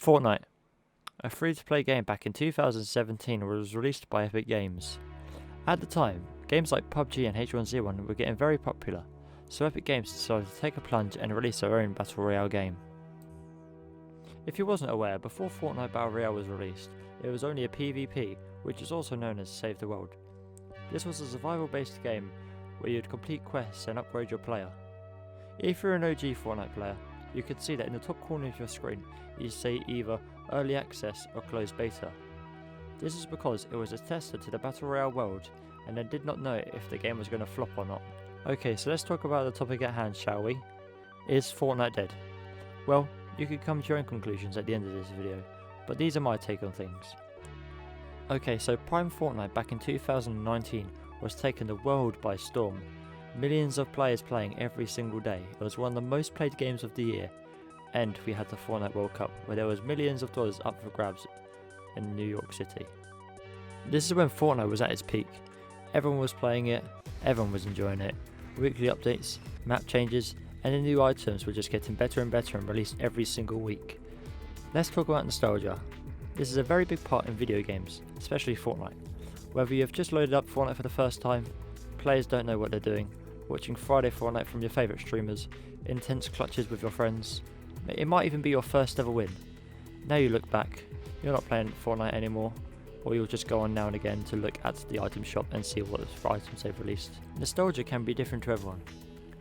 Fortnite, a free-to-play game back in 2017, was released by Epic Games. At the time, games like PUBG and H1Z1 were getting very popular, so Epic Games decided to take a plunge and release their own Battle Royale game. If you wasn't aware, before Fortnite Battle Royale was released, it was only a PvP, which is also known as Save the World. This was a survival-based game where you'd complete quests and upgrade your player. If you're an OG Fortnite player, you can see that in the top corner of your screen you see either Early Access or Closed Beta. This is because it was a tester to the Battle Royale world and they did not know if the game was going to flop or not. Okay, so let's talk about the topic at hand, shall we? Is Fortnite dead? Well, you could come to your own conclusions at the end of this video, but these are my take on things. Okay, so Prime Fortnite back in 2019 was taking the world by storm. Millions of players playing every single day. It was one of the most played games of the year, and we had the Fortnite World Cup where there was millions of dollars up for grabs in New York City. This is when Fortnite was at its peak. Everyone was playing it, everyone was enjoying it. Weekly updates, map changes, and the new items were just getting better and better and released every single week. Let's talk about nostalgia. This is a very big part in video games, especially Fortnite. Whether you have just loaded up Fortnite for the first time, players don't know what they're doing, watching Friday Fortnite from your favourite streamers, intense clutches with your friends. It might even be your first ever win. Now you look back, you're not playing Fortnite anymore, or you'll just go on now and again to look at the item shop and see what items they've released. Nostalgia can be different to everyone.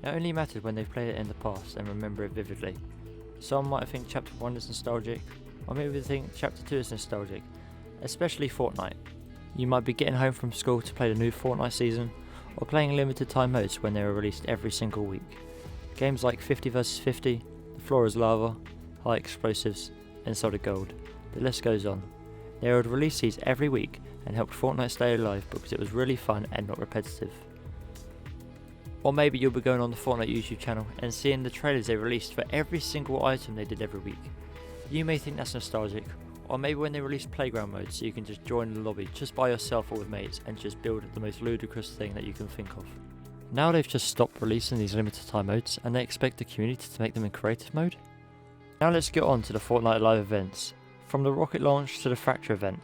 It only matters when they've played it in the past and remember it vividly. Some might think Chapter 1 is nostalgic, or maybe they think Chapter 2 is nostalgic, especially Fortnite. You might be getting home from school to play the new Fortnite season, or playing limited time modes when they are released every single week. Games like 50 vs 50, The Floor is Lava, High Explosives, and Solid Gold. The list goes on. They would release these every week and helped Fortnite stay alive because it was really fun and not repetitive. Or maybe you'll be going on the Fortnite YouTube channel and seeing the trailers they released for every single item they did every week. You may think that's nostalgic, or maybe when they released playground mode so you can just join the lobby just by yourself or with mates and just build the most ludicrous thing that you can think of. Now they've just stopped releasing these limited time modes and they expect the community to make them in creative mode? Now let's get on to the Fortnite live events. From the rocket launch to the Fracture event,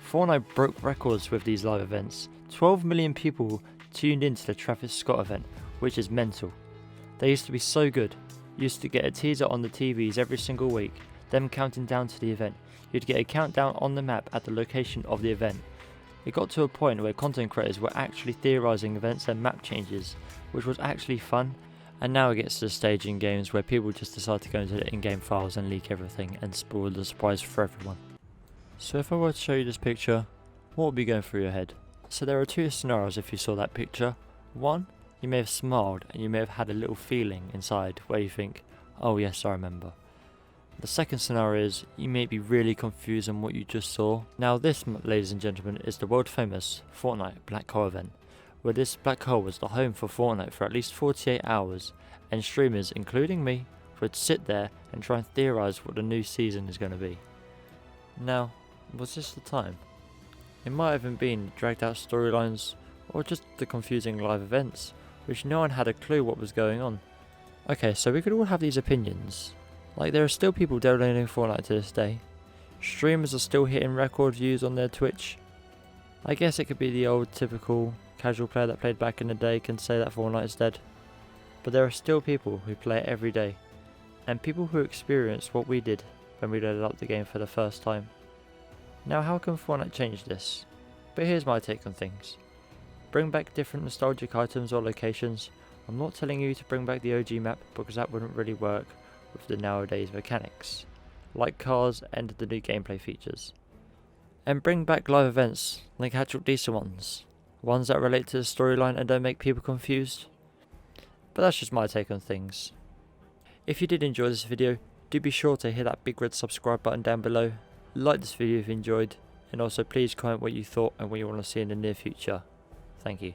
Fortnite broke records with these live events. 12 million people tuned into the Travis Scott event, which is mental. They used to be so good. You used to get a teaser on the TVs every single week, them counting down to the event. You'd get a countdown on the map at the location of the event. It got to a point where content creators were actually theorising events and map changes, which was actually fun, and now it gets to the stage in games where people just decide to go into the in-game files and leak everything and spoil the surprise for everyone. So if I were to show you this picture, what would be going through your head? So there are two scenarios if you saw that picture. One, you may have smiled and you may have had a little feeling inside where you think, oh yes, I remember. The second scenario is, you may be really confused on what you just saw. Now this, ladies and gentlemen, is the world famous Fortnite Black Hole event, where this black hole was the home for Fortnite for at least 48 hours, and streamers, including me, would sit there and try and theorise what the new season is going to be. Now, was this the time? It might have been dragged out storylines, or just the confusing live events, which no one had a clue what was going on. Okay, so we could all have these opinions. Like, there are still people downloading Fortnite to this day. Streamers are still hitting record views on their Twitch. I guess it could be the old typical casual player that played back in the day can say that Fortnite is dead. But there are still people who play it every day. And people who experience what we did when we loaded up the game for the first time. Now how can Fortnite change this? But here's my take on things. Bring back different nostalgic items or locations. I'm not telling you to bring back the OG map because that wouldn't really work with the nowadays mechanics, like cars and the new gameplay features. And bring back live events, like actual decent ones that relate to the storyline and don't make people confused. But that's just my take on things. If you did enjoy this video, do be sure to hit that big red subscribe button down below, like this video if you enjoyed, and also please comment what you thought and what you want to see in the near future. Thank you.